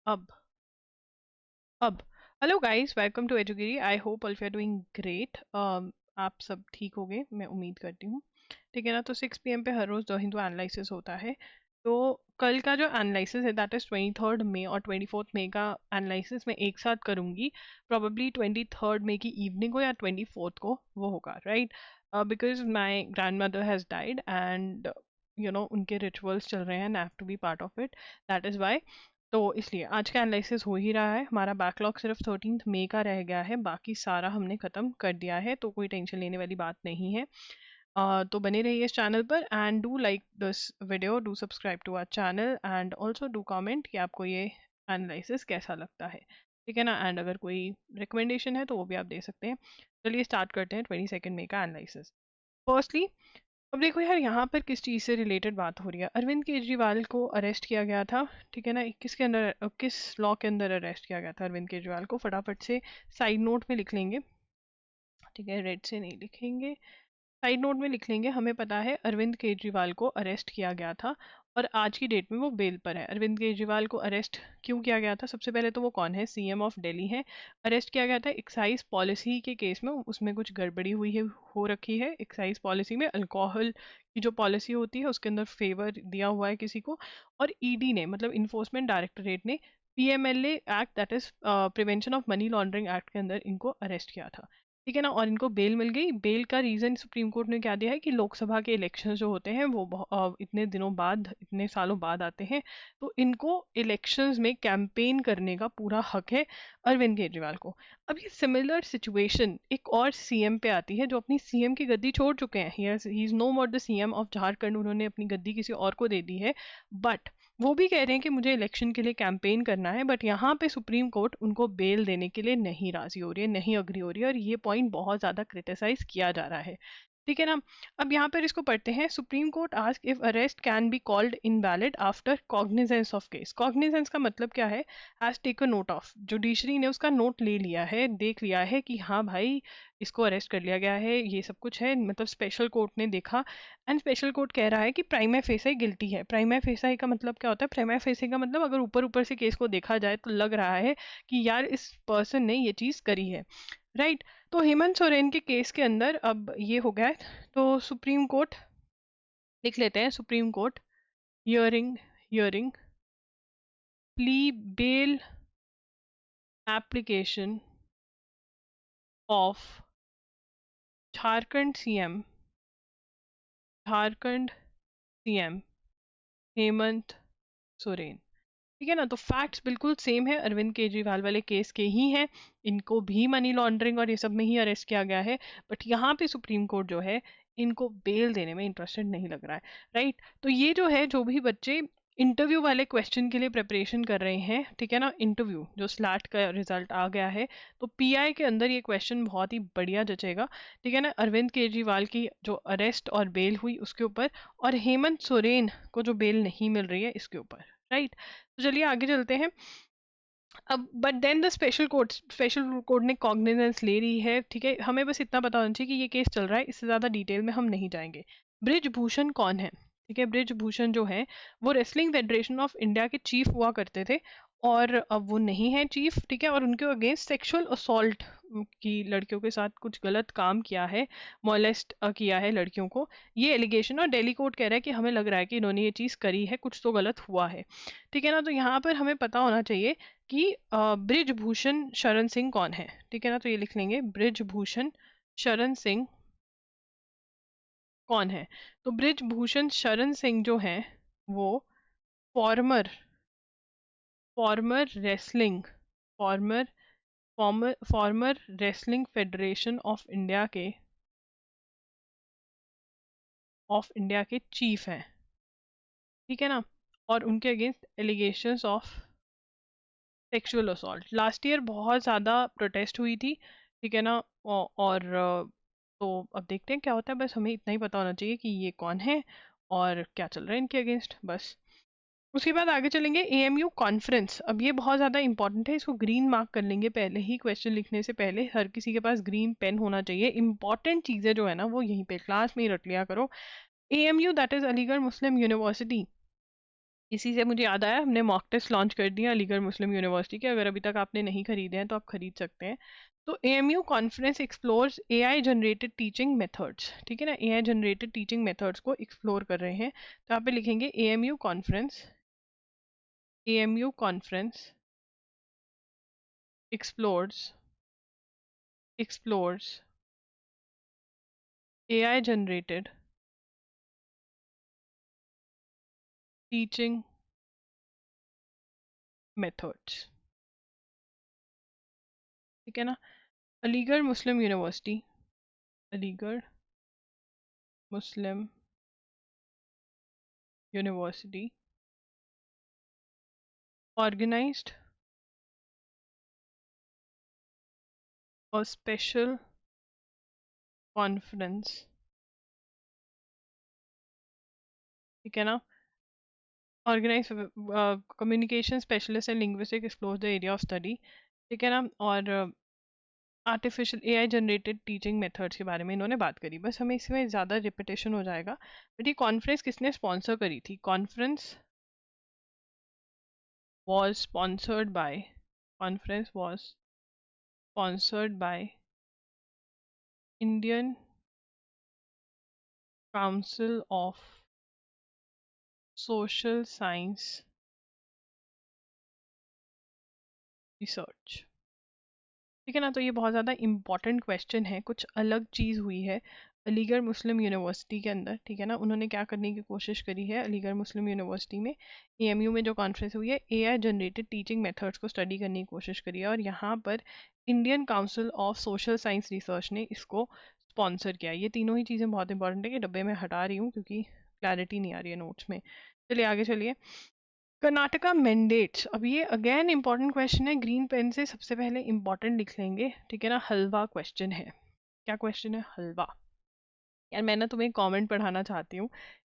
अब अब hello guys, welcome to एजुगिरी। I hope all you are doing great. आप सब ठीक हो गए, मैं उम्मीद करती हूँ। ठीक है ना। तो 6 PM पे हर रोज़ दो हिंदू एनालिसिस होता है। तो कल का जो एनालिसिस है दैट इज़ 23rd मई और 24th मई का एनालिसिस मैं एक साथ करूँगी। प्रॉबली 23rd मई की इवनिंग को या 24th को वो होगा, right. Because my grandmother has died and उनके रिचुअल्स चल रहे हैं and I have to be part of it. That is why. तो इसलिए आज का एनालिसिस हो ही रहा है। हमारा बैकलॉग सिर्फ 13th मई का रह गया है, बाकी सारा हमने ख़त्म कर दिया है, तो कोई टेंशन लेने वाली बात नहीं है। तो बने रहिए इस चैनल पर and do like this video, do subscribe to our channel and also do comment कि आपको ये एनालिसिस कैसा लगता है। ठीक है ना। एंड अगर कोई रिकमेंडेशन है तो वो भी आप दे सकते हैं। चलिए स्टार्ट करते हैं 22nd मई का एनालिसिस। फर्स्टली, अब देखो यार, यहाँ पर किस चीज़ से रिलेटेड बात हो रही है। अरविंद केजरीवाल को अरेस्ट किया गया था। ठीक है ना। किसके अंदर, किस लॉ के अंदर अरेस्ट किया गया था अरविंद केजरीवाल को, फटाफट से साइड नोट में लिख लेंगे। ठीक है, रेड से नहीं लिखेंगे, साइड नोट में लिख लेंगे। हमें पता है अरविंद केजरीवाल को अरेस्ट किया गया था और आज की डेट में वो बेल पर है। अरविंद केजरीवाल को अरेस्ट क्यों किया गया था? सबसे पहले तो वो कौन है? सीएम ऑफ दिल्ली है। अरेस्ट किया गया था एक्साइज पॉलिसी के केस में, उसमें कुछ गड़बड़ी हुई है, हो रखी है एक्साइज पॉलिसी में। अल्कोहल की जो पॉलिसी होती है उसके अंदर फेवर दिया हुआ है किसी को, और ईडी ने, मतलब इन्फोर्समेंट डायरेक्टोरेट ने, PMLA act that is prevention of money laundering act के अंदर इनको अरेस्ट किया था। ठीक है ना। और इनको बेल मिल गई। बेल का रीज़न सुप्रीम कोर्ट ने क्या दिया है कि लोकसभा के इलेक्शन जो होते हैं वो इतने दिनों बाद, इतने सालों बाद आते हैं, तो इनको इलेक्शंस में कैंपेन करने का पूरा हक है अरविंद केजरीवाल को। अब ये सिमिलर सिचुएशन एक और सीएम पे आती है जो अपनी सीएम की गद्दी छोड़ चुके हैं। He is no more the CM of Jharkhand, उन्होंने अपनी गद्दी किसी और को दे दी है। बट वो भी कह रहे हैं कि मुझे इलेक्शन के लिए कैंपेन करना है, बट यहाँ पे सुप्रीम कोर्ट उनको बेल देने के लिए नहीं राजी हो रही है, नहीं अग्री हो रही है, और ये पॉइंट बहुत ज़्यादा क्रिटिसाइज किया जा रहा है। ठीक है ना। अब यहाँ पर इसको पढ़ते हैं। Supreme court ask if arrest can be called invalid after cognizance of case. Cognizance का मतलब क्या है? Has taken note of, judiciary ने उसका नोट ले लिया है, देख लिया है कि हाँ भाई इसको अरेस्ट कर लिया गया है, ये सब कुछ है, मतलब स्पेशल कोर्ट ने देखा। एंड स्पेशल कोर्ट कह रहा है कि प्राइमा फेसाई गिल्टी है। प्राइमा फेसाई का मतलब क्या होता है? प्राइमा फेसाई का मतलब अगर ऊपर ऊपर से केस को देखा जाए तो लग रहा है कि यार इस पर्सन ने ये चीज़ करी है, राइट। तो हेमंत सोरेन के केस के अंदर अब ये हो गया है। तो सुप्रीम कोर्ट लिख लेते हैं, supreme court hearing hearing plea bail application of Jharkhand CM, Jharkhand CM Hemant Soren. ठीक है ना। तो फैक्ट्स बिल्कुल सेम है, अरविंद केजरीवाल वाले केस के ही हैं। इनको भी मनी लॉन्ड्रिंग और ये सब में ही अरेस्ट किया गया है, बट यहाँ पे सुप्रीम कोर्ट जो है इनको बेल देने में इंटरेस्टेड नहीं लग रहा है, राइट। तो ये जो है, जो भी बच्चे इंटरव्यू वाले क्वेश्चन के लिए प्रिपरेशन कर रहे हैं, ठीक है ना, इंटरव्यू जो स्लैट का रिजल्ट आ गया है, तो पीआई के अंदर ये क्वेश्चन बहुत ही बढ़िया जचेगा। ठीक है ना। अरविंद केजरीवाल की जो अरेस्ट और बेल हुई उसके ऊपर, और हेमंत सोरेन को जो बेल नहीं मिल रही है इसके ऊपर, राइट। तो चलिए आगे चलते हैं। अब but then the special court ने कॉग्निजेंस ले रही है। ठीक है, हमें बस इतना पता होना चाहिए कि ये केस चल रहा है, इससे ज़्यादा डिटेल में हम नहीं जाएंगे। ब्रिजभूषण कौन है? ठीक है, ब्रिजभूषण जो है वो रेसलिंग फेडरेशन ऑफ इंडिया के चीफ हुआ करते थे, और अब वो नहीं है चीफ। ठीक है, और उनके अगेंस्ट सेक्सुअल असॉल्ट की, लड़कियों के साथ कुछ गलत काम किया है, मोलेस्ट किया है लड़कियों को, ये एलिगेशन। और दिल्ली कोर्ट कह रहा है कि हमें लग रहा है कि इन्होंने ये चीज़ करी है, कुछ तो गलत हुआ है। ठीक है ना। तो यहाँ पर हमें पता होना चाहिए कि ब्रिजभूषण शरण सिंह कौन है। ठीक है ना। तो ये लिख लेंगे, ब्रिजभूषण शरण सिंह कौन है। तो ब्रिजभूषण शरण सिंह जो है वो former former wrestling former former former wrestling federation of India के चीफ हैं। ठीक है ना। और उनके against allegations of sexual assault last year बहुत ज़्यादा प्रोटेस्ट हुई थी। ठीक है ना। और तो अब देखते हैं क्या होता है। बस हमें इतना ही पता होना चाहिए कि ये कौन है और क्या चल रहा है इनके अगेंस्ट, बस। उसके बाद आगे चलेंगे, एएमयू कॉन्फ्रेंस। अब ये बहुत ज़्यादा इंपॉर्टेंट है, इसको ग्रीन मार्क कर लेंगे पहले ही। क्वेश्चन लिखने से पहले हर किसी के पास ग्रीन पेन होना चाहिए। इंपॉर्टेंट चीज़ें जो है ना वो यहीं पे क्लास में ही रट लिया करो। AMU that is Aligarh Muslim university, इसी से मुझे याद आया, हमने मॉक टेस्ट लॉन्च कर दिया अलीगढ़ मुस्लिम यूनिवर्सिटी के, अगर अभी तक आपने नहीं खरीदे हैं तो आप खरीद सकते हैं। तो AMU conference explores AI generated teaching methods, ठीक है ना, एआई जनरेटेड टीचिंग मेथड्स को एक्सप्लोर कर रहे हैं। तो यहाँ पे लिखेंगे AMU conference, AMU conference explores, explores AI generated teaching methods, ठीक है ना। Aligarh Muslim University, Aligarh Muslim University organized a special conference, ठीक है ना, organize communication specialist and linguistic explore the area of study, ठीक है ना। और artificial AI generated teaching methods के बारे में इन्होंने बात करी। बस हमें इसमें ज़्यादा रिपीटेशन हो जाएगा। बट ये कॉन्फ्रेंस किसने स्पॉन्सर करी थी? Conference was sponsored by, conference was sponsored by Indian Council of Social Science Research, ठीक है ना। तो ये बहुत ज़्यादा इम्पॉर्टेंट क्वेश्चन है, कुछ अलग चीज़ हुई है अलीगढ़ मुस्लिम यूनिवर्सिटी के अंदर, ठीक है ना। उन्होंने क्या करने की कोशिश करी है अलीगढ़ मुस्लिम यूनिवर्सिटी में, एएमयू में जो कॉन्फ्रेंस हुई है, एआई जनरेटेड टीचिंग मेथड्स को स्टडी करने की कोशिश करी है, और यहाँ पर Indian council of social science research ने इसको स्पॉन्सर किया। ये तीनों ही चीज़ें बहुत इंपॉर्टेंट है, कि डब्बे में हटा रही हूँ क्योंकि क्लैरिटी नहीं आ रही है नोट्स में। चलिए आगे चलिए। कर्नाटका मैंडेट्स, अब ये अगेन इंपॉर्टेंट क्वेश्चन है, ग्रीन पेन से सबसे पहले इंपॉर्टेंट लिख लेंगे, ठीक है ना। हलवा क्वेश्चन है। क्या क्वेश्चन है? हलवा। यार मैं ना तुम्हें एक कमेंट पढ़ाना चाहती हूँ।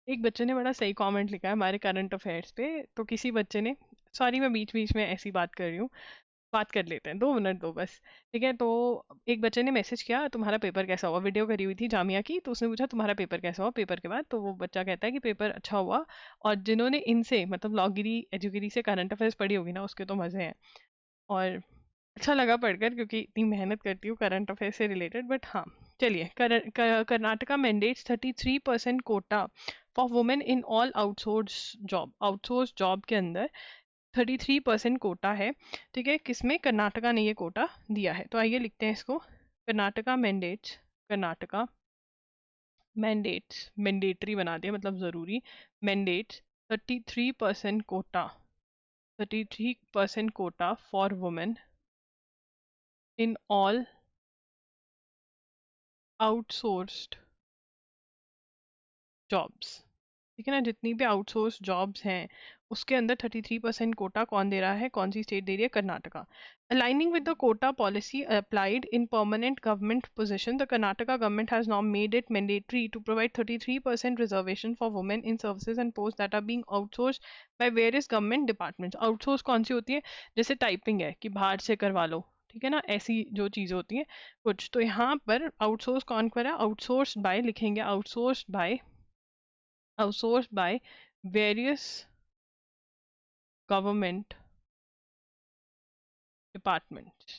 एक बच्चे ने बड़ा सही कमेंट लिखा है हमारे करंट अफेयर्स पे। तो किसी बच्चे ने, सॉरी मैं बीच बीच में ऐसी बात कर रही हूँ, बात कर लेते हैं, 2 मिनट दो बस, ठीक है। तो एक बच्चे ने मैसेज किया, तुम्हारा पेपर कैसा हुआ, वीडियो करी हुई थी जामिया की, तो उसने पूछा तुम्हारा पेपर कैसा हुआ पेपर के बाद। तो वो बच्चा कहता है कि पेपर अच्छा हुआ, और जिन्होंने इनसे मतलब लॉगिरी एजुगिरी से करंट अफेयर्स पढ़ी होगी ना, उसके तो मज़े हैं। और अच्छा लगा पढ़कर, क्योंकि इतनी मेहनत करती हूँ करंट अफेयर से रिलेटेड। बट हाँ, चलिए। Karnataka mandates 33% quota for women in all outsource job, outsource job के अंदर 33% कोटा है, ठीक है। किसमें? कर्नाटका ने ये कोटा दिया है। तो आइए लिखते हैं इसको। Karnataka mandates, Karnataka mandates, mandatory बना दिया मतलब ज़रूरी, mandates 33% quota, 33% quota for women in all outsourced jobs, ठीक है ना। जितनी भी आउटसोर्स जॉब्स हैं उसके अंदर 33% कोटा कौन दे रहा है? कौन सी स्टेट दे रही है? Karnataka. Aligning with the quota policy applied in permanent government position, the Karnataka government has now made it mandatory to provide 33% reservation for women in services and post that are being outsource by various government departments. Outsource कौन सी होती है? जैसे typing है कि बाहर से करवा लो, ठीक है ना, ऐसी जो चीज़ें होती हैं कुछ। तो यहाँ पर आउटसोर्स कौन कर रहा है? आउटसोर्स बाय लिखेंगे, outsource by, outsourced by various government departments.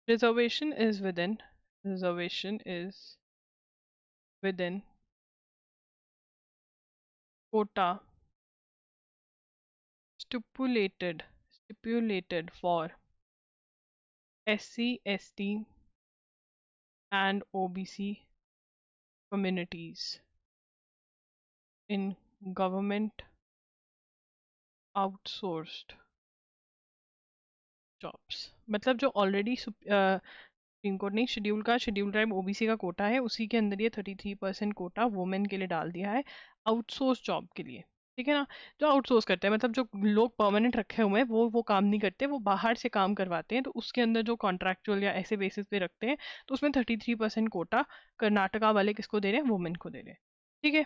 Reservation is within, reservation is within quota stipulated, stipulated for SC, ST and OBC communities in government outsourced jobs. मतलब जो ऑलरेडी सुप्रीम कोर्ट ने schedule का, schedule tribe OBC का कोटा है, उसी के अंदर ये 33% कोटा वुमेन के लिए डाल दिया है आउटसोर्स जॉब के लिए, ठीक है ना। जो आउटसोर्स करते हैं मतलब जो लोग परमानेंट रखे हुए हैं वो काम नहीं करते, वो बाहर से काम करवाते हैं, तो उसके अंदर जो कॉन्ट्रैक्चुअल या ऐसे बेसिस पे रखते हैं, तो उसमें 33% कोटा कर्नाटका वाले किसको दे रहे हैं? वुमेन को दे रहे हैं, ठीक है।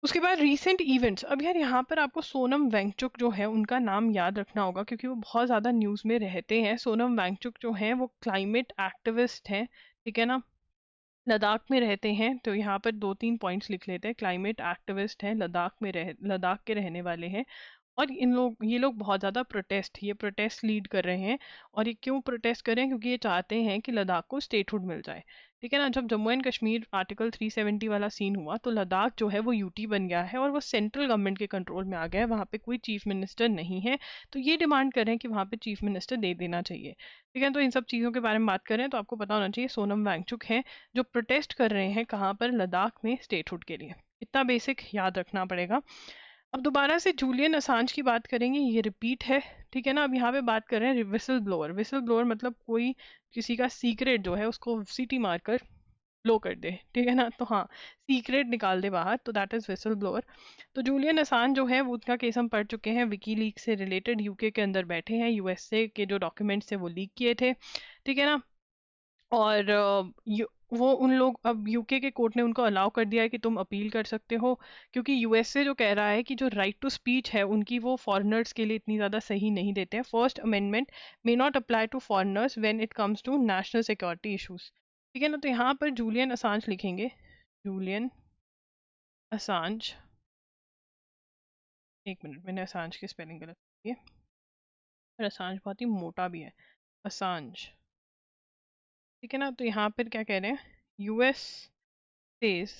उसके बाद रीसेंट इवेंट्स, अब यार यहाँ पर आपको सोनम वेंगचुक जो है उनका नाम याद रखना होगा, क्योंकि वो बहुत ज़्यादा न्यूज़ में रहते हैं। सोनम वेंगचुक जो हैं वो क्लाइमेट एक्टिविस्ट हैं, ठीक है ना, लद्दाख में रहते हैं, तो यहाँ पर 2-3 पॉइंट्स लिख लेते हैं। क्लाइमेट एक्टिविस्ट हैं, लद्दाख के रहने वाले हैं। और ये लोग बहुत ज़्यादा ये प्रोटेस्ट लीड कर रहे हैं। और ये क्यों प्रोटेस्ट कर रहे हैं? क्योंकि ये चाहते हैं कि लद्दाख को स्टेटहुड मिल जाए। ठीक है ना। जब जम्मू एंड कश्मीर आर्टिकल 370 वाला सीन हुआ, तो लद्दाख जो है वो यूटी बन गया है और वो सेंट्रल गवर्नमेंट के कंट्रोल में आ गया है। वहाँ पे कोई चीफ मिनिस्टर नहीं है। तो ये डिमांड कर रहे हैं कि वहाँ पे चीफ मिनिस्टर दे देना चाहिए। ठीक है। तो इन सब चीज़ों के बारे में बात कर रहे हैं, तो आपको पता होना चाहिए सोनम वांगचुक हैं जो प्रोटेस्ट कर रहे हैं कहाँ पर, लद्दाख में स्टेटहुड के लिए। इतना बेसिक याद रखना पड़ेगा। अब दोबारा से जूलियन असांज की बात करेंगे, ये रिपीट है। ठीक है ना। अब यहाँ पे बात कर रहे हैं विसल ब्लोअर। विसल ब्लोअर मतलब कोई किसी का सीक्रेट जो है उसको सीटी मारकर ब्लो कर दे। ठीक है ना। तो हाँ, सीक्रेट निकाल दे बाहर, तो दैट इज विसल ब्लोअर। तो जूलियन असान जो है वो, उसका केस हम पढ़ चुके हैं। विकीलीक से रिलेटेड यूके के अंदर बैठे हैं, यूएसए के जो डॉक्यूमेंट्स थे वो लीक किए थे। ठीक है ना। और वो उन लोग, अब यूके के कोर्ट ने उनको अलाउ कर दिया है कि तुम अपील कर सकते हो, क्योंकि यूएसए जो कह रहा है कि जो राइट टू स्पीच है उनकी, वो फॉरेनर्स के लिए इतनी ज़्यादा सही नहीं देते हैं। First amendment may not apply to foreigners when it comes to national security issues. ठीक है ना। तो यहाँ पर जूलियन असांज लिखेंगे, जूलियन असांज। एक मिनट, मैंने असांज की स्पेलिंग गलत की है, और असांज बहुत ही मोटा भी है, असांज। ठीक है ना। तो यहाँ पर क्या कह रहे हैं, US says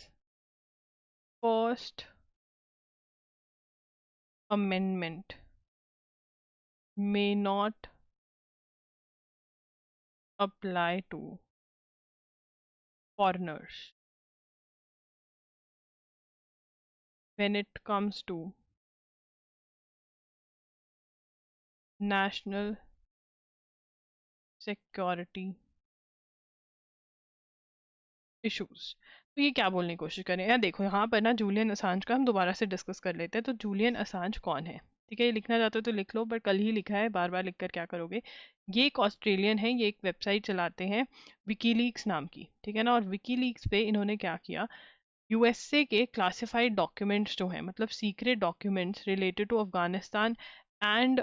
first amendment may not apply to foreigners when it comes to national security issues. तो ये क्या बोलने की कोशिश करें यार, देखो यहाँ पर ना जूलियन असांज का हम दोबारा से डिस्कस कर लेते हैं। तो जूलियन असांज कौन है? ठीक है, ये लिखना चाहते हो तो लिख लो, पर कल ही लिखा है, बार बार लिखकर क्या करोगे। ये एक ऑस्ट्रेलियन है, ये एक वेबसाइट चलाते हैं विकीलीक्स नाम की। ठीक है ना। और विकीलीक्स पे इन्होंने क्या किया, यूएसए के क्लासिफाइड डॉक्यूमेंट्स जो हैं, मतलब secret documents related to Afghanistan and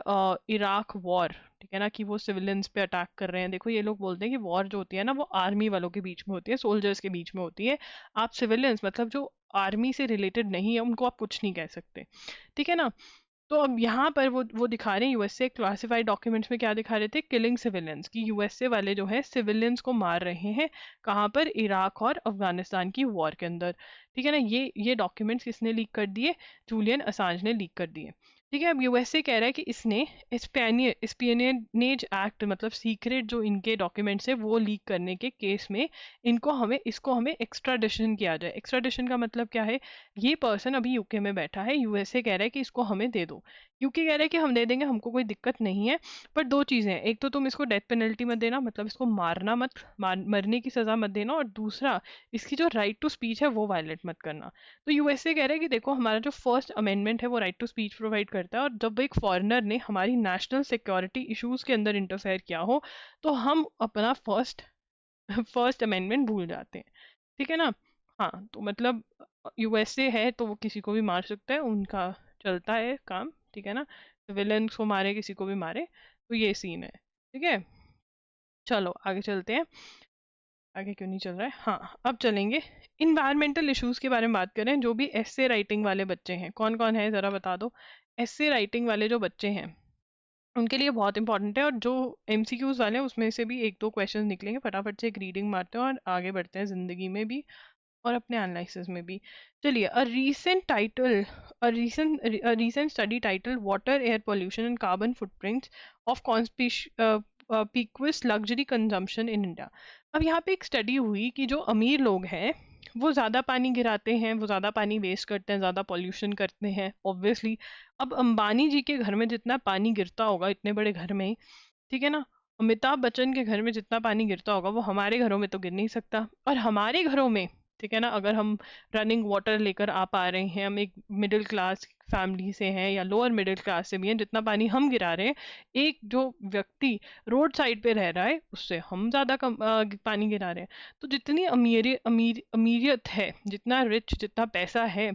Iraq war. ठीक है ना, कि वो सिविलियंस पे अटैक कर रहे हैं। देखो ये लोग बोलते हैं कि वॉर जो होती है ना, वो आर्मी वालों के बीच में होती है, सोल्जर्स के बीच में होती है। आप सिविलियंस, मतलब जो आर्मी से रिलेटेड नहीं है, उनको आप कुछ नहीं कह सकते। ठीक है ना। तो अब यहाँ पर वो दिखा रहे हैं, यूएसए क्लासिफाइड डॉक्यूमेंट्स में क्या दिखा रहे थे, किलिंग सिविलियंस, की यूएसए वाले जो है सिविलियंस को मार रहे हैं। कहाँ पर? इराक और अफगानिस्तान की वॉर के अंदर। ठीक है ना। ये डॉक्यूमेंट्स किसने लीक कर दिए? जूलियन असांज ने लीक कर दिए। ठीक है। अब यूएसए कह रहा है कि इसने स्पियनेज एक्ट, मतलब सीक्रेट जो इनके डॉक्यूमेंट्स है वो लीक करने के केस में इसको हमें एक्स्ट्राडिशन किया जाए। एक्स्ट्राडिशन का मतलब क्या है, ये पर्सन अभी यूके में बैठा है, यूएसए कह रहा है कि इसको हमें दे दो। यूके कह रहा है कि हम दे देंगे, हमको कोई दिक्कत नहीं है। पर दो चीज़ें हैं, एक तो तुम इसको डेथ पेनल्टी मत देना, मतलब इसको मारना मत, मरने की सज़ा मत देना, और दूसरा इसकी जो राइट टू स्पीच है वो वायलेट मत करना। तो यूएसए कह रहा है कि देखो, हमारा जो फर्स्ट अमेंडमेंट है वो राइट टू स्पीच प्रोवाइड करता है, और जब एक फॉरेनर ने हमारी नेशनल सिक्योरिटी इश्यूज के अंदर इंटरफेयर किया हो, तो हम अपना फर्स्ट अमेंडमेंट भूल जाते हैं। ठीक है ना। हाँ, तो मतलब यूएसए है तो वो किसी को भी मार सकता है, उनका चलता है काम। ठीक है ना। तो विलन को मारे, किसी को भी मारे, तो ये सीन है। ठीक है। चलो आगे चलते हैं। आगे क्यों नहीं चल रहा है, हाँ अब चलेंगे। इन्वायरमेंटल इश्यूज के बारे में बात करें। जो भी एस्से राइटिंग वाले बच्चे हैं, कौन कौन है ज़रा बता दो। एस्से राइटिंग वाले जो बच्चे हैं उनके लिए बहुत इंपॉर्टेंट है, और जो एमसीक्यूज वाले हैं उसमें से भी एक दो क्वेश्चन निकलेंगे। फटाफट से एक रीडिंग मारते हैं और आगे बढ़ते हैं ज़िंदगी में भी और अपने एनालिसिस में भी। चलिए, a recent study title water air pollution and carbon footprints of conspicuous luxury consumption in India. अब यहाँ पे एक स्टडी हुई कि जो अमीर लोग हैं वो ज़्यादा पानी गिराते हैं, वो ज़्यादा पानी वेस्ट करते हैं, ज़्यादा पॉल्यूशन करते हैं ऑब्वियसली। अब अंबानी जी के घर में जितना पानी गिरता होगा, इतने बड़े घर में, ठीक है ना, अमिताभ बच्चन के घर में जितना पानी गिरता होगा वो हमारे घरों में तो गिर नहीं सकता। और हमारे घरों में, ठीक है ना, अगर हम रनिंग वाटर लेकर आ पा रहे हैं, हम एक मिडिल क्लास फैमिली से हैं या लोअर मिडिल क्लास से भी हैं, जितना पानी हम गिरा रहे हैं, एक जो व्यक्ति रोड साइड पे रह रहा है उससे हम ज़्यादा कम पानी गिरा रहे हैं। तो जितनी अमीरियत है, जितना रिच, जितना पैसा है,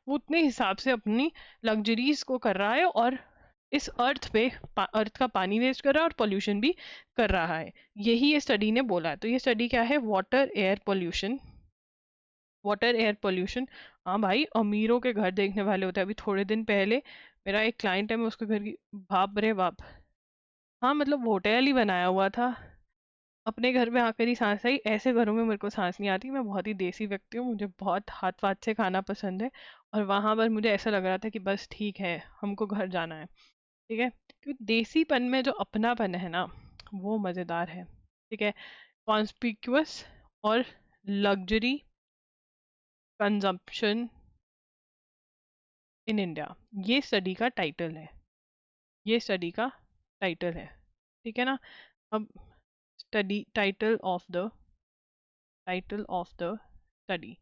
वो उतने हिसाब से अपनी लग्जरीज को कर रहा है, और इस अर्थ का पानी वेस्ट कर रहा है और पोल्यूशन भी कर रहा है। यही ये स्टडी ने बोला है। तो ये स्टडी क्या है, water air pollution water air pollution, हाँ भाई अमीरों के घर देखने वाले होते हैं। अभी थोड़े दिन पहले मेरा एक क्लाइंट है, मैं उसके घर की, बाप रे बाप, हाँ मतलब होटल ही बनाया हुआ था। अपने घर में आकर ही सांस आई, ऐसे घरों में मेरे को सांस नहीं आती। मैं बहुत ही देसी व्यक्ति हूँ, मुझे बहुत हाथ वाथ से खाना पसंद है। और वहां पर मुझे ऐसा लग रहा था कि बस ठीक है, हमको घर जाना है। ठीक है, क्योंकि देसीपन में जो अपनापन है ना, वो मजेदार है। ठीक है, कॉन्स्पिक्यूअस और लग्जरी कंजम्पशन इन इंडिया, ये स्टडी का टाइटल है। ये स्टडी का टाइटल है। ठीक है ना। अब study title of the study,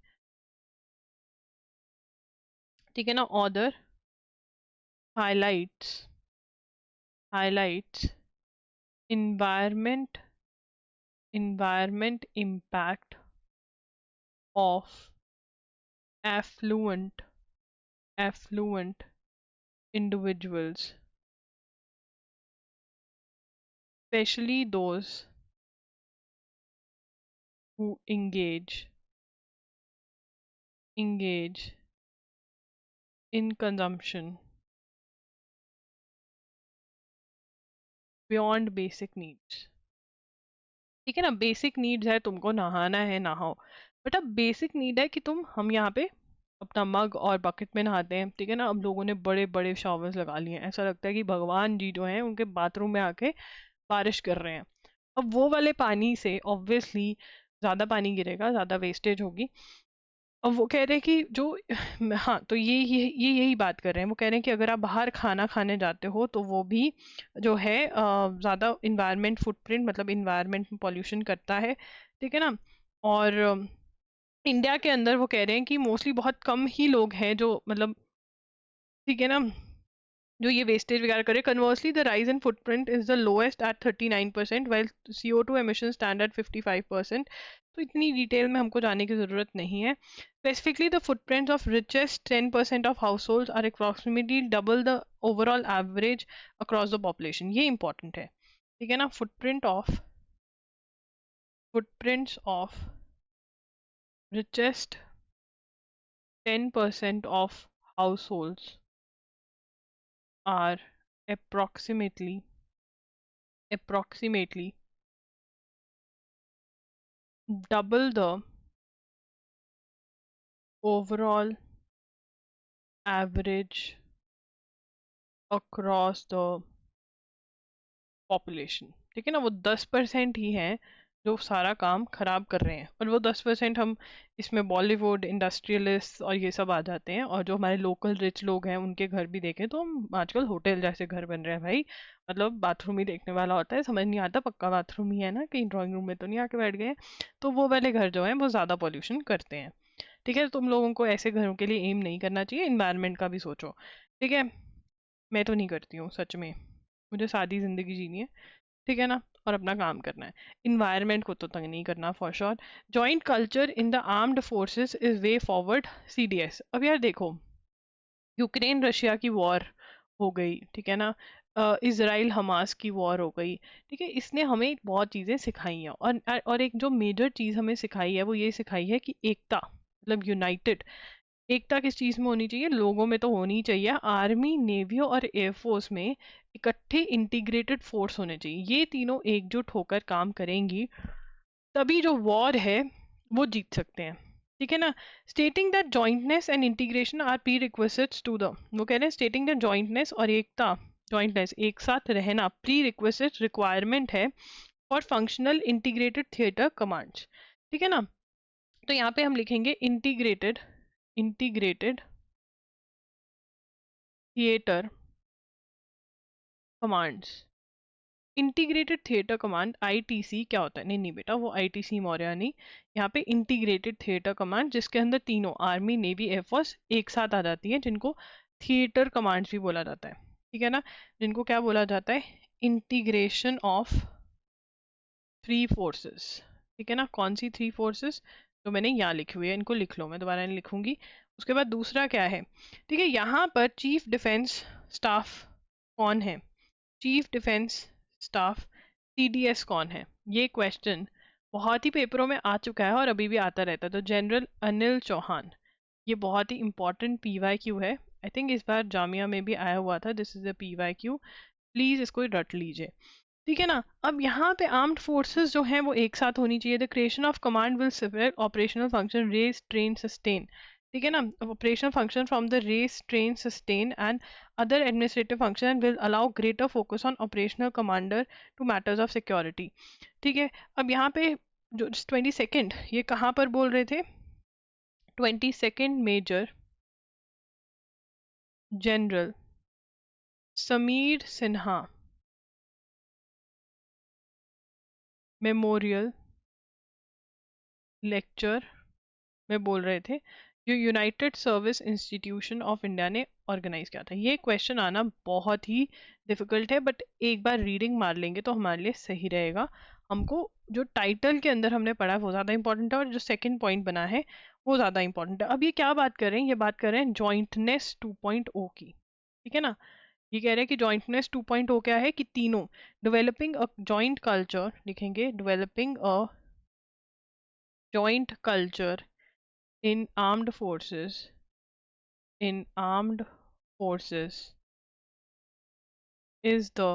ठीक है ना। Other highlights highlights environment environment impact of affluent individuals, especially those who engage in consumption beyond basic needs। ठीक है ना, बेसिक नीड्स है, तुमको नहाना है नहाओ, बट अब बेसिक नीड है कि हम यहाँ पे अपना मग और बकेट में नहाते हैं। ठीक है ना, अब लोगों ने बड़े बड़े शॉवर्स लगा लिए हैं, ऐसा लगता है कि भगवान जी जो हैं उनके बाथरूम में आके बारिश कर रहे हैं। अब वो वाले पानी से ऑब्वियसली ज्यादा पानी गिरेगा, ज्यादा वेस्टेज होगी। अब वो कह रहे हैं कि जो हाँ, तो ये यही बात कर रहे हैं। वो कह रहे हैं कि अगर आप बाहर खाना खाने जाते हो तो वो भी जो है ज़्यादा इन्वायरमेंट फुटप्रिंट, मतलब इन्वायरमेंट में पॉल्यूशन करता है। ठीक है ना। और इंडिया के अंदर वो कह रहे हैं कि मोस्टली बहुत कम ही लोग हैं जो मतलब, ठीक है ना, जो ये वेस्टेज वगैरह करे। Conversely the rise in footprint is the lowest at 39%, while CO2 emission stand at 55%। तो इतनी डिटेल में हमको जाने की ज़रूरत नहीं है। Specifically the footprints of richest 10% of household are approximately double the overall average across the population. ये इंपॉर्टेंट है। ठीक है ना। Footprints of richest 10% of households are approximately double the overall average across the population. ठीक है ना, वो 10% ही हैं जो सारा काम खराब कर रहे हैं, और वो 10% हम इसमें बॉलीवुड इंडस्ट्रियलिस्ट और ये सब आ जाते हैं। और जो हमारे लोकल रिच लोग हैं उनके घर भी देखें तो हम आजकल होटल जैसे घर बन रहे हैं भाई। मतलब बाथरूम ही देखने वाला होता है, समझ नहीं आता पक्का बाथरूम ही है ना, कहीं ड्राइंग रूम में तो नहीं आके बैठ गए। तो वो वाले घर जो हैं वो ज़्यादा पॉल्यूशन करते हैं। ठीक है, तुम लोगों को ऐसे घरों के लिए एम नहीं करना चाहिए, इन्वायरमेंट का भी सोचो। ठीक है, मैं तो नहीं करती हूँ सच में, मुझे सादी जिंदगी जीनी है। ठीक है ना, और अपना काम करना है, इन्वायरमेंट को तो तंग नहीं करना for sure. Joint culture in the armed forces is way forward CDS। अब यार देखो, यूक्रेन रशिया की वॉर हो गई, ठीक है ना, इसराइल हमास की वॉर हो गई। ठीक है, इसने हमें बहुत चीज़ें सिखाई हैं, और एक जो मेजर चीज़ हमें सिखाई है वो ये सिखाई है कि एकता, मतलब यूनाइटेड। एकता किस चीज में होनी चाहिए? लोगों में तो होनी ही चाहिए। आर्मी, नेवी और एयरफोर्स में इकट्ठे इंटीग्रेटेड फोर्स होने चाहिए। ये तीनों एकजुट होकर काम करेंगी तभी जो वॉर है वो जीत सकते हैं। ठीक है ना। Stating that jointness and integration are prerequisites to the, वो कह रहे हैं स्टेटिंग दैट जॉइंटनेस और एकता, जॉइंटनेस एक साथ रहना प्री रिक्वेसिट रिक्वायरमेंट है for functional integrated theatre commands. ठीक है ना। तो यहाँ पे हम लिखेंगे integrated theatre commands. Integrated theatre command ITC क्या होता है? नहीं नहीं बेटा, वो ITC मौर्य नहीं। यहाँ पे इंटीग्रेटेड थिएटर कमांड, जिसके अंदर तीनों आर्मी, नेवी, एयरफोर्स एक साथ आ जाती हैं, जिनको थिएटर कमांड्स भी बोला जाता है। ठीक है ना, जिनको क्या बोला जाता है? Integration of 3 forces. ठीक है ना, कौन सी 3 फोर्सेस? जो मैंने यहाँ लिखी हुई है, इनको लिख लो, मैं दोबारा नहीं लिखूंगी। उसके बाद दूसरा क्या है? ठीक है, यहाँ पर चीफ डिफेंस स्टाफ कौन है? चीफ डिफेंस स्टाफ CDS कौन है? ये क्वेश्चन बहुत ही पेपरों में आ चुका है और अभी भी आता रहता है। तो जनरल अनिल चौहान, ये बहुत ही इंपॉर्टेंट PYQ है। आई थिंक इस बार जामिया में भी आया हुआ था। This is a PYQ, please इसको रट लीजिए। ठीक है ना। अब यहाँ पे आर्म्ड फोर्सेस जो हैं वो एक साथ होनी चाहिए। The creation of command will separate operational function raise train sustain. ठीक है ना। Operational function from the raise train sustain and other administrative function will allow greater focus on operational commander to matters of security. ठीक है। अब यहाँ पे जो 22nd, ये कहाँ पर बोल रहे थे? 22nd major general Sameer Sinha memorial lecture में बोल रहे थे, जो United Service Institution of India ने ऑर्गेनाइज किया था। ये क्वेश्चन आना बहुत ही डिफिकल्ट है, बट एक बार रीडिंग मार लेंगे तो हमारे लिए सही रहेगा। हमको जो टाइटल के अंदर हमने पढ़ा है वो ज़्यादा इंपॉर्टेंट है, और जो सेकंड पॉइंट बना है वो ज़्यादा इंपॉर्टेंट है। अब ये क्या बात कर रहे हैं? ये बात कर रहे हैं जॉइंटनेस 2.0 की। ठीक है ना। ये कह रहे हैं कि जॉइंटनेस 2.0 क्या है कि तीनों, डेवलपिंग अ जॉइंट कल्चर, लिखेंगे developing a joint culture in armed forces in armed forces is the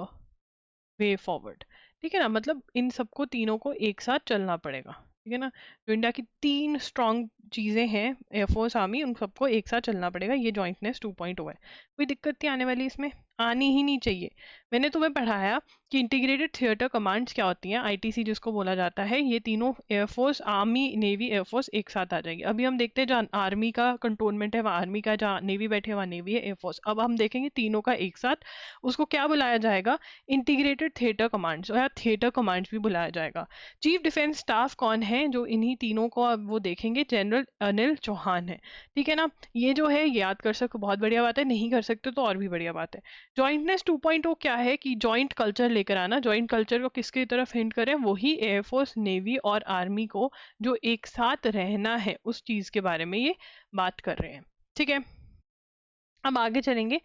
way forward. ठीक है ना। मतलब इन सबको तीनों को एक साथ चलना पड़ेगा। ठीक है ना। जो इंडिया की तीन स्ट्रॉन्ग चीजें हैं, एयरफोर्स आर्मी, उन सबको एक साथ चलना पड़ेगा। ये जॉइंटनेस 2.0 है। कोई दिक्कत नहीं आने वाली इसमें, आनी ही नहीं चाहिए। मैंने तुम्हें पढ़ाया कि इंटीग्रेटेड थिएटर कमांड्स क्या होती हैं, ITC जिसको बोला जाता है। ये तीनों एयरफोर्स, आर्मी, नेवी, एयरफोर्स एक साथ आ जाएगी। अभी हम देखते हैं जहाँ आर्मी का कंटोनमेंट है वहाँ आर्मी का, जहाँ नेवी बैठे वहाँ नेवी है, एयरफोर्स। अब हम देखेंगे तीनों का एक साथ, उसको क्या बुलाया जाएगा? इंटीग्रेटेड थिएटर कमांड्स, या थिएटर कमांड्स भी बुलाया जाएगा। चीफ डिफेंस स्टाफ कौन है जो इन्हीं तीनों को अब वो देखेंगे? जनरल अनिल चौहान है। ठीक है ना। ये जो है ये याद कर सकते, बहुत बढ़िया बात है। नहीं कर सकते तो और भी बढ़िया बात है। जॉइंटनेस 2.0 क्या है कि जॉइंट कल्चर लेकर आना। जॉइंट कल्चर को किसकी तरफ हिंट करें? वही एयरफोर्स, नेवी और आर्मी को, जो एक साथ रहना है, उस चीज के बारे में ये बात कर रहे हैं। ठीक है। अब आगे चलेंगे।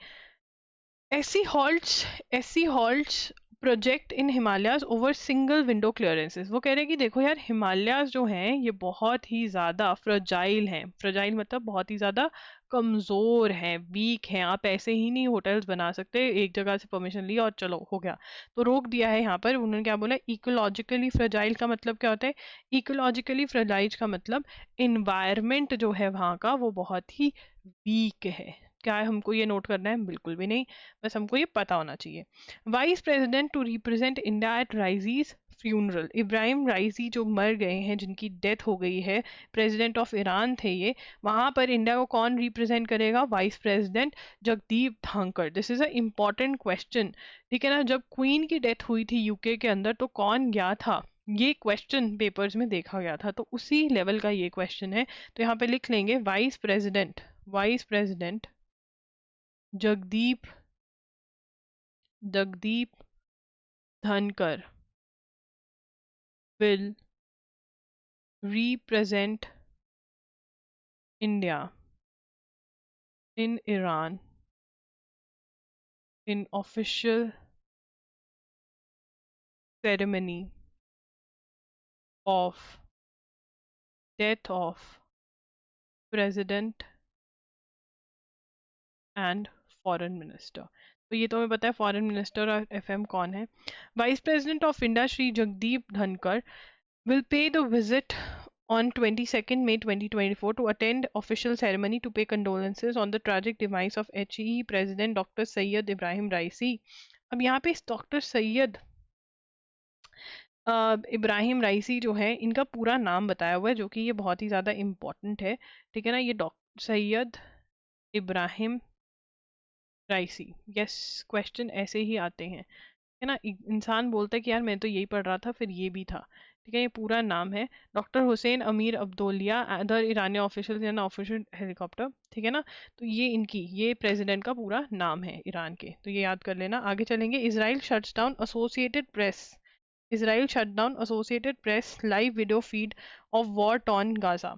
AC halts project in Himalayas over single window clearances. वो कह रहे हैं कि देखो यार, हिमालयाज जो हैं ये बहुत ही ज़्यादा फ्रजाइल हैं। फ्रजाइल मतलब बहुत ही ज़्यादा कमज़ोर हैं, वीक हैं। आप ऐसे ही नहीं होटल्स बना सकते, एक जगह से परमिशन ली और चलो हो गया। तो रोक दिया है यहाँ पर। उन्होंने क्या बोला? इकोलॉजिकली फ्रजाइल का मतलब क्या होता है? इकोलॉजिकली फ्रजाइल का मतलब इन्वायरमेंट जो है वहाँ का वो बहुत ही वीक है। क्या है हमको ये नोट करना है? बिल्कुल भी नहीं, बस हमको ये पता होना चाहिए। Vice president to represent India at Raisi's funeral. Ibrahim Raisi जो मर गए हैं, जिनकी डेथ हो गई है, प्रेसिडेंट ऑफ ईरान थे ये, वहां पर इंडिया को कौन रिप्रेजेंट करेगा? Vice president Jagdeep Dhankhar. This is a important question. ठीक है ना। जब क्वीन की डेथ हुई थी UK के अंदर तो कौन गया था? ये क्वेश्चन पेपर्स में देखा गया था, तो उसी लेवल का ये क्वेश्चन है। तो यहाँ पे लिख लेंगे वाइस प्रेसिडेंट जगदीप जगदीप धनकर will represent India in Iran in official ceremony of death of president and foreign minister। तो ये तो हमें पता है फॉरेन मिनिस्टर और FM कौन है। Vice president of India Shri Jagdeep धनकर will pay the visit on 22nd May 2024 to attend official ceremony to pay condolences on the tragic demise of HE President Dr. Sayyid Ibrahim Raisi। अब यहाँ पे doctor Syed Ibrahim राइसी जो है, इनका पूरा नाम बताया हुआ है, जो कि ये बहुत ही ज़्यादा इम्पोर्टेंट है। ठीक है ना। ये doctor Syed Ibrahim राइसी। Yes, question ऐसे ही आते हैं। है ना। इंसान बोलता है कि यार मैं तो यही पढ़ रहा था, फिर ये भी था। ठीक है। ये पूरा नाम है डॉक्टर हुसैन अमीर Abdullah, other Irani official and official helicopter. ठीक है ना। तो ये प्रेसिडेंट का पूरा नाम है ईरान के, तो ये याद कर लेना। आगे चलेंगे। Israel shut down Associated Press live video feed of war torn Gaza।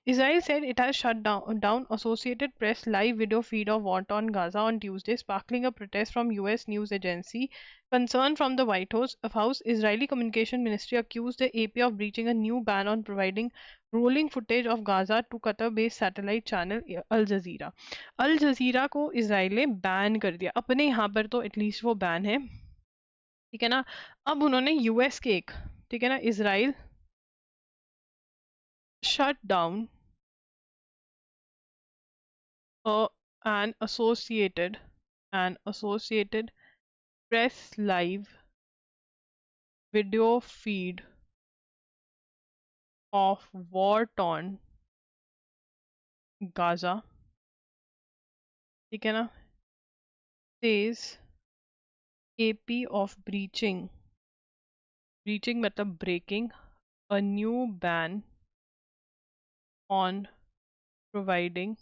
Israel said it has shut down Associated Press live video feed of war on Gaza on Tuesday, sparkling a protest from U.S. news agency. Concern from the White House, Israeli Communication Ministry accused the AP of breaching a new ban on providing rolling footage of Gaza to Qatar-based satellite channel Al Jazeera. Al Jazeera को Israel ने ban कर दिया, अपने यहाँ पर तो at least वो ban है, ठीक है ना। अब उन्होंने यूएस के एक, ठीक है ना, Israel shut down uh, an associated press live video feed of war-torn Gaza, ठीक है ना, says AP of breaching मतलब breaking a new ban on providing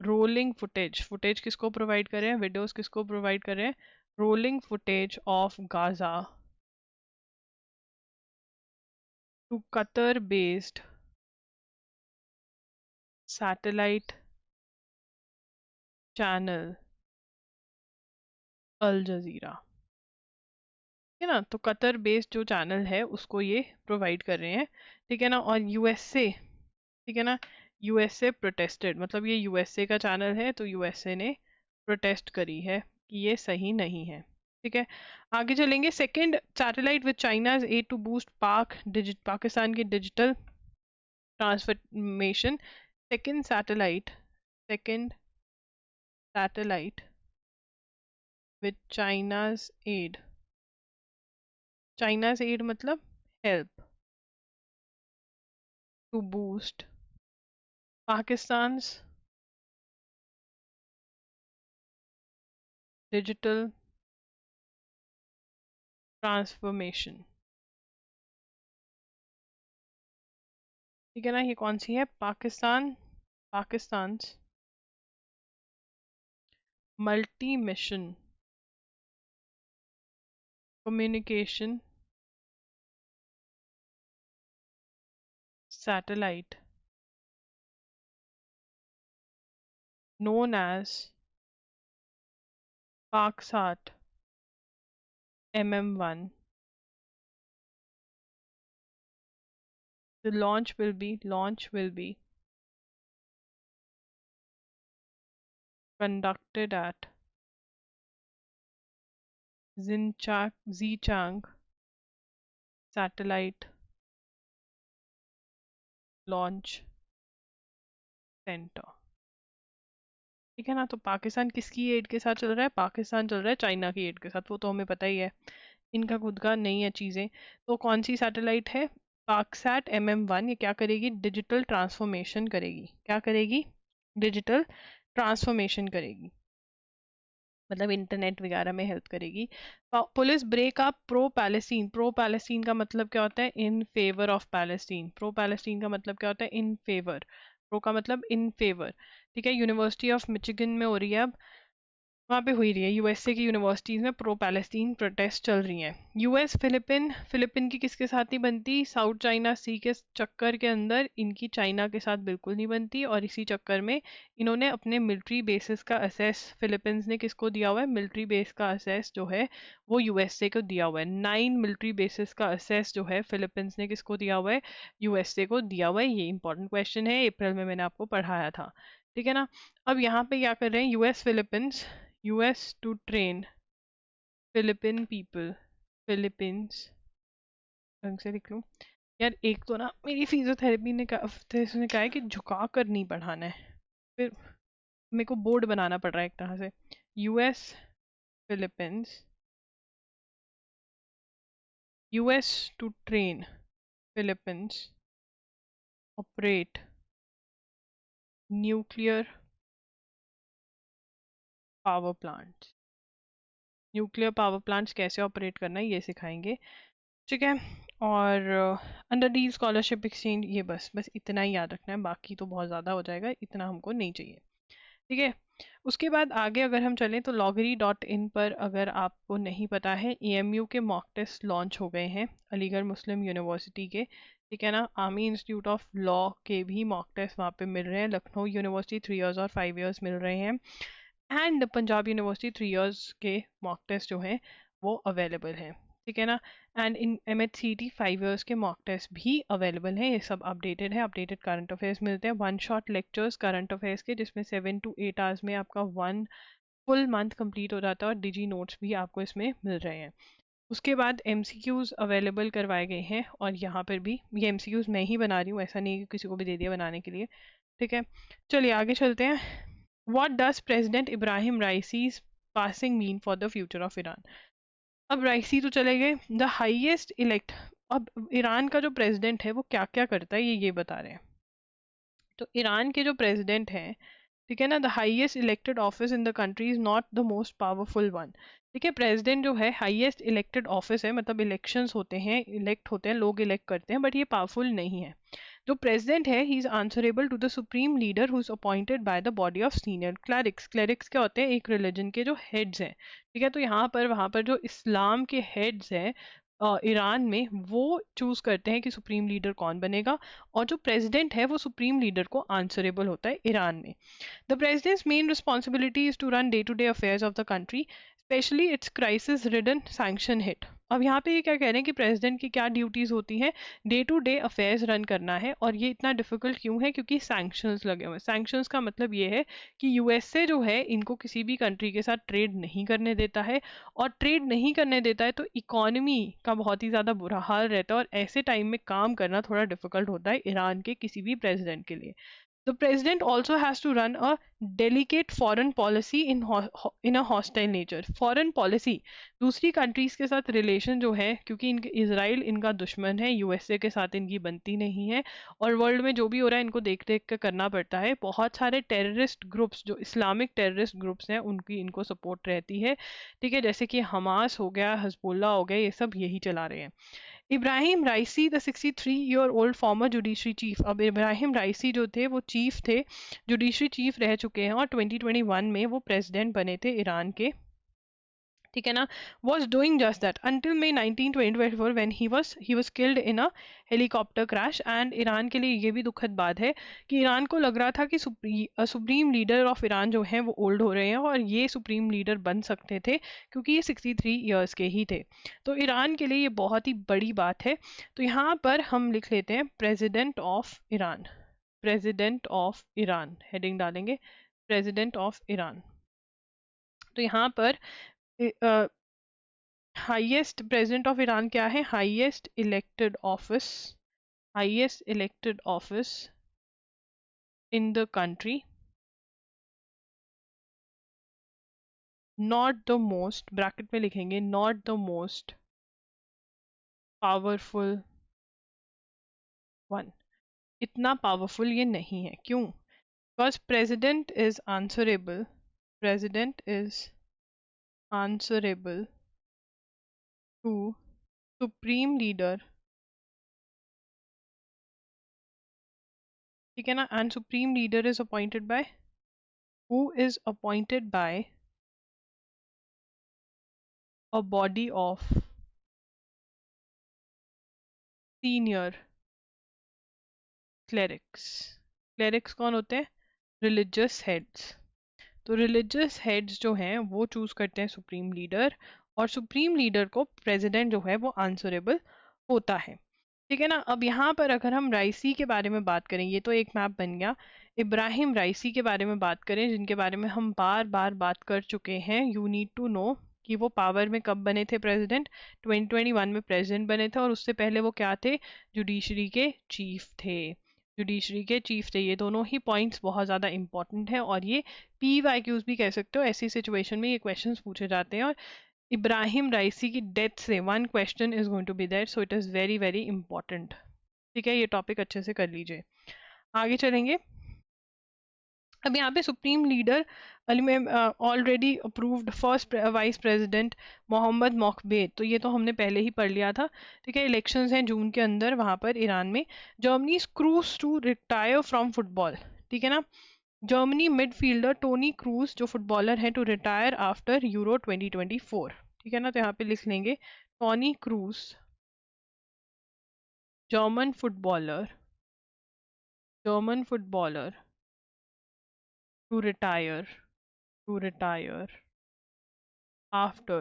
rolling footage किसको प्रोवाइड कर रहे हैं, वीडियोस किसको प्रोवाइड कर रहे हैं, rolling footage of Gaza to Qatar based satellite channel अल जजीरा, ठीक है ना। तो कतर बेस्ड जो चैनल है उसको ये प्रोवाइड कर रहे हैं, ठीक है ना। और यूएसए, ठीक है ना, यूएसए प्रोटेस्टेड, मतलब ये यूएसए का चैनल है तो यूएसए ने प्रोटेस्ट करी है कि ये सही नहीं है, ठीक है। आगे चलेंगे। Second satellite with China's aid to boost Pakistan की digital transformation. Second satellite with China's aid मतलब help to boost Pakistan's digital transformation, ठीक है ना। ये कौन सी है, Pakistan's multi mission communication satellite known as PakSat MM1. The launch will be conducted at Xichang Satellite Launch Center, ठीक है ना। तो पाकिस्तान किसकी एड के साथ चल रहा है, पाकिस्तान चल रहा है चाइना की एड के साथ, वो तो हमें पता ही है, इनका खुद का नहीं है चीज़ें। तो कौन सी सैटेलाइट है, पाकसैट MM1। ये क्या करेगी, डिजिटल ट्रांसफॉर्मेशन करेगी, क्या करेगी, डिजिटल ट्रांसफॉर्मेशन करेगी, मतलब इंटरनेट वगैरह में हेल्प करेगी। Police break up pro Palestine का मतलब क्या होता है, in favour of Palestine. Pro Palestine का मतलब क्या होता है, इन फेवर, प्रो का मतलब इन फेवर, ठीक है। यूनिवर्सिटी ऑफ मिचिगन में हो रही है अब, वहाँ पे हुई रही है, यूएसए की यूनिवर्सिटीज़ में प्रो पैलेस्टीन प्रोटेस्ट चल रही हैं। यूएस फिलिपिन की किसके साथ नहीं बनती, साउथ चाइना सी के चक्कर के अंदर इनकी चाइना के साथ बिल्कुल नहीं बनती, और इसी चक्कर में इन्होंने अपने मिलिट्री बेसिस का असेस, फिलीपींस ने किसको दिया हुआ है, मिलिट्री बेस का असेस जो है वो यूएसए को दिया हुआ है। 9 मिलिट्री बेसिस का असेस जो है फिलीपींस ने किसको दिया हुआ है, यूएसए को दिया हुआ है। ये इंपॉर्टेंट क्वेश्चन है, अप्रैल में मैंने आपको पढ़ाया था, ठीक है ना। अब यहाँ पे क्या कर रहे हैं, US to train Philippine people, Philippines, ढंग से लिख लूँ यार। एक तो ना मेरी फिजियोथेरेपी ने कहा है कि झुका कर नहीं पढ़ाना है, फिर मेरे को बोर्ड बनाना पड़ रहा है एक तरह से। US Philippines, US to train Philippines operate nuclear power plants. Nuclear power plants कैसे ऑपरेट करना है ये सिखाएंगे, ठीक है। और अंडर डी स्कॉलरशिप एक्सचेंज, ये बस इतना ही याद रखना है, बाकी तो बहुत ज़्यादा हो जाएगा, इतना हमको नहीं चाहिए, ठीक है। उसके बाद आगे अगर हम चलें तो loggery.in पर, अगर आपको नहीं पता है, EMU के मॉक टेस्ट लॉन्च हो गए हैं, अलीगढ़ मुस्लिम यूनिवर्सिटी के ठीक है ना। आर्मी इंस्टीट्यूट ऑफ लॉ के भी मॉक टेस्ट वहाँ पे मिल रहे हैं। लखनऊ यूनिवर्सिटी 3 इयर्स और 5 इयर्स मिल रहे हैं। एंड पंजाब यूनिवर्सिटी 3 इयर्स के मॉक टेस्ट जो हैं वो अवेलेबल हैं। ठीक है ना। एंड इन MHCT 5 इयर्स के मॉक टेस्ट भी अवेलेबल हैं। ये सब अपडेटेड है। अपडेटेड करंट अफेयर्स मिलते हैं, 1 शॉट लेक्चर्स करंट अफेयर्स के, जिसमें 7 to 8 आवर्स में आपका 1 फुल मंथ कंप्लीट हो जाता है, और डिजी नोट्स भी आपको इसमें मिल रहे हैं। उसके बाद MCQs अवेलेबल करवाए गए हैं, और यहाँ पर भी ये MCQs मैं ही बना रही हूँ, ऐसा नहीं है कि किसी को भी दे दिया बनाने के लिए। ठीक है, चलिए आगे चलते हैं। What does President Ibrahim Raisi's passing mean for the future of Iran? अब राइसी तो चले गए। द हाईएस्ट इलेक्ट, अब ईरान का जो प्रेसिडेंट है वो क्या क्या करता है ये बता रहे हैं। तो ईरान के जो प्रेसिडेंट हैं, ठीक है ना, the highest elected office in the country is not the most powerful one. ठीक है, प्रेसिडेंट जो है हाईएस्ट इलेक्टेड ऑफिस है, मतलब इलेक्शंस होते हैं, इलेक्ट होते हैं, लोग इलेक्ट करते हैं, बट ये पावरफुल नहीं है। जो प्रेसिडेंट है he is answerable to the supreme leader who is appointed by the body of senior clerics. Clerics क्या होते हैं? एक रिलीजन के जो हेड्स हैं। ठीक है, तो यहाँ पर वहाँ पर जो इस्लाम के हेड्स हैं ईरान में, वो चूज करते हैं कि सुप्रीम लीडर कौन बनेगा, और जो प्रेसिडेंट है वो सुप्रीम लीडर को आंसरेबल होता है ईरान में। The president's main responsibility is to run day-to-day affairs of the country, especially its crisis-ridden sanction hit. अब यहाँ पे ये क्या कह रहे हैं कि प्रेसिडेंट की क्या ड्यूटीज होती हैं? Day to day affairs run करना है, और ये इतना डिफिकल्ट क्यों है? क्योंकि सैंक्शंस लगे हुए हैं। सैंक्शंस का मतलब ये है कि यूएसए जो है इनको किसी भी कंट्री के साथ ट्रेड नहीं करने देता है, और ट्रेड नहीं करने देता है तो इकोनॉमी का बहुत ही ज़्यादा बुरा हाल रहता है, और ऐसे टाइम में काम करना थोड़ा डिफिकल्ट होता है ईरान के किसी भी प्रेसिडेंट के लिए। The president also has to run a delicate foreign policy in a hostile nature. Foreign policy, दूसरी कंट्रीज के साथ रिलेशन जो है, क्योंकि इनके इसराइल इनका दुश्मन है, यूएसए के साथ इनकी बनती नहीं है, और वर्ल्ड में जो भी हो रहा है इनको देख देख कर करना पड़ता है। बहुत सारे टेररिस्ट ग्रुप्स, जो इस्लामिक टेररिस्ट ग्रुप्स हैं, उनकी इनको सपोर्ट रहती है। ठीक है, जैसे कि हमास हो गया, हजबुल्ला हो गया, ये सब यही चला रहे हैं। Ibrahim Raisi the 63-year-old former judiciary chief. अब इब्राहिम राइसी जो थे वो चीफ थे, जुडिशरी चीफ रह चुके हैं, और 2021 में वो प्रेसिडेंट बने थे ईरान के। ठीक है ना। Was doing just that until May 19, 2024 when he was killed in a helicopter crash. And Iran के लिए ये भी दुखद बात है कि ईरान को लग रहा था कि सुप्रीम लीडर ऑफ ईरान जो है वो ओल्ड हो रहे हैं, और ये सुप्रीम लीडर बन सकते थे क्योंकि ये 63 ईयर्स के ही थे। तो ईरान के लिए ये बहुत ही बड़ी बात है। तो यहाँ पर हम लिख लेते हैं president of Iran. President of Iran heading डालेंगे, प्रेसिडेंट ऑफ ईरान। तो यहाँ पर हाईएस्ट प्रेसिडेंट ऑफ ईरान क्या है? Highest elected office, highest elected office in the country, not the most, bracket में लिखेंगे, not the most powerful one. इतना powerful ये नहीं है। क्यों? Because president is answerable, president is answerable to supreme leader. ठीक है ना। And supreme leader is appointed by, who is appointed bye a body of senior clerics। Clerics कौन होते हैं? Religious heads. तो रिलीजियस हेड्स जो हैं वो चूज करते हैं सुप्रीम लीडर, और सुप्रीम लीडर को प्रेसिडेंट जो है वो आंसरेबल होता है। ठीक है ना। अब यहाँ पर अगर हम राइसी के बारे में बात करें, ये तो एक मैप बन गया। इब्राहिम राइसी के बारे में बात करें, जिनके बारे में हम बार बार बात कर चुके हैं। यू नीड टू नो कि वो पावर में कब बने थे प्रेसिडेंट? 2021 में प्रेसिडेंट बने थे, और उससे पहले वो क्या थे? जुडिशरी के चीफ थे। जुडिशरी के चीफ थे। ये दोनों ही पॉइंट्स बहुत ज़्यादा इंपॉर्टेंट है, और ये PYQs भी कह सकते हो। ऐसी सिचुएशन में ये क्वेश्चंस पूछे जाते हैं, और इब्राहिम राइसी की डेथ से 1 question is going to be that, so it is very very important. ठीक है, ये टॉपिक अच्छे से कर लीजिए। आगे चलेंगे। अब यहाँ पे supreme leader already approved first vice president Mohammad Mokhber, तो ये तो हमने पहले ही पढ़ लिया था। ठीक है, इलेक्शंस हैं जून के अंदर वहाँ पर ईरान में। Germany Kroos to retire from football. ठीक है ना। जर्मनी मिडफील्डर टोनी क्रूज जो फुटबॉलर हैं टू रिटायर आफ्टर यूरो 2024। ठीक है ना। तो यहाँ पे लिख लेंगे Toni Kroos German footballer, German footballer to retire, to retire after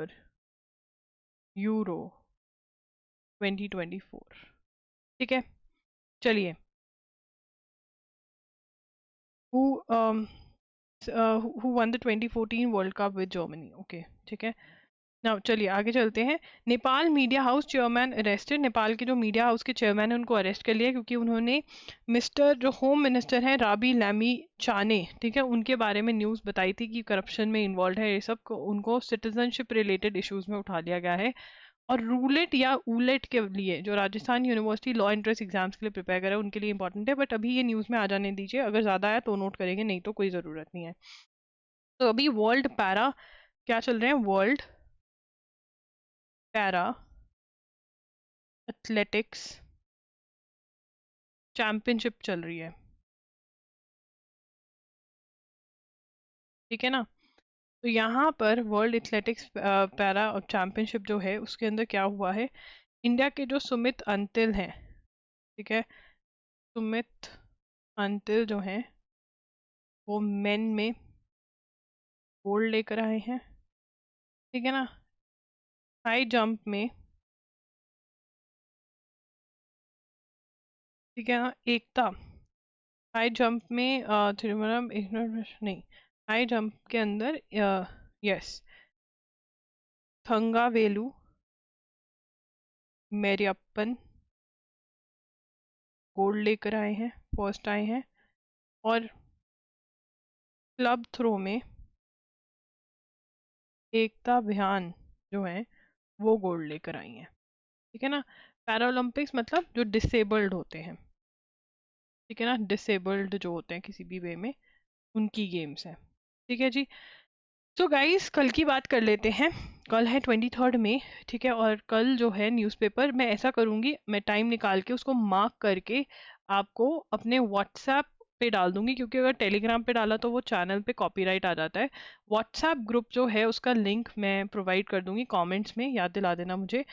Euro 2024. ठीक है, चलिए. Who who won the 2014 World Cup with Germany? Okay, ठीक है. नाउ चलिए आगे चलते हैं. Nepal media house chairman arrested. Nepal के जो मीडिया हाउस के चेयरमैन है उनको अरेस्ट कर लिया क्योंकि उन्होंने मिस्टर जो होम मिनिस्टर हैं राबी लैमी चाने, ठीक है, उनके बारे में न्यूज़ बताई थी कि करप्शन में इन्वॉल्व है. ये सब उनको सिटीजनशिप रिलेटेड इश्यूज में उठा लिया गया है. और रूलेट या ऊलेट के लिए जो Rajasthan university law entrance exams के लिए प्रिपेयर कर रहा है उनके लिए इंपॉर्टेंट है. बट अभी ये न्यूज़ में आ जाने दीजिए, अगर ज़्यादा आया तो नोट करेंगे, नहीं तो कोई ज़रूरत नहीं है. तो अभी वर्ल्ड पैरा क्या चल रहे हैं, वर्ल्ड पैरा एथलेटिक्स चैंपियनशिप चल रही है, ठीक है ना. तो यहाँ पर वर्ल्ड एथलेटिक्स पैरा चैंपियनशिप जो है उसके अंदर क्या हुआ है, इंडिया के जो सुमित अंतिल हैं, ठीक है, सुमित अंतिल जो हैं वो मेन में गोल्ड लेकर आए हैं, ठीक है ना. हाई जंप में, ठीक है ना, एकता. हाई जंप में थिरुवनम नहीं, हाई जंप के अंदर यस, थंगावेलु मेरियप्पन गोल्ड लेकर आए हैं, फर्स्ट आए हैं. और क्लब थ्रो में एकता भयान जो है वो गोल्ड लेकर आई हैं, ठीक है ना. पैरालंपिक्स मतलब जो डिसेबल्ड होते हैं, ठीक है ना, डिसेबल्ड जो होते हैं किसी भी वे में, उनकी गेम्स है, ठीक है जी. तो गाइस कल की बात कर लेते हैं. कल है 23 मई, ठीक है. और कल जो है न्यूज़पेपर मैं ऐसा करूँगी, मैं टाइम निकाल के उसको मार्क करके आपको अपने व्हाट्सएप पे डाल दूंगी, क्योंकि अगर टेलीग्राम पे डाला तो वो चैनल पे कॉपीराइट आ जाता है. व्हाट्सएप ग्रुप जो है उसका लिंक मैं प्रोवाइड कर दूंगी कमेंट्स में, याद दिला देना मुझे.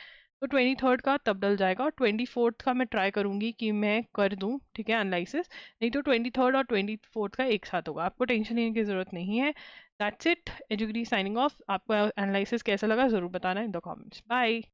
तो 23 का तब डल जाएगा, और 24 का मैं ट्राई करूंगी कि मैं कर दूं, ठीक है, एनालिसिस. नहीं तो 23 और 24 का एक साथ होगा, आपको टेंशन लेने की ज़रूरत नहीं है. दैट्स इट, एजुगिरी साइनिंग ऑफ. आपको एनालिसिस कैसा लगा ज़रूर बताना इन द कमेंट्स. बाय.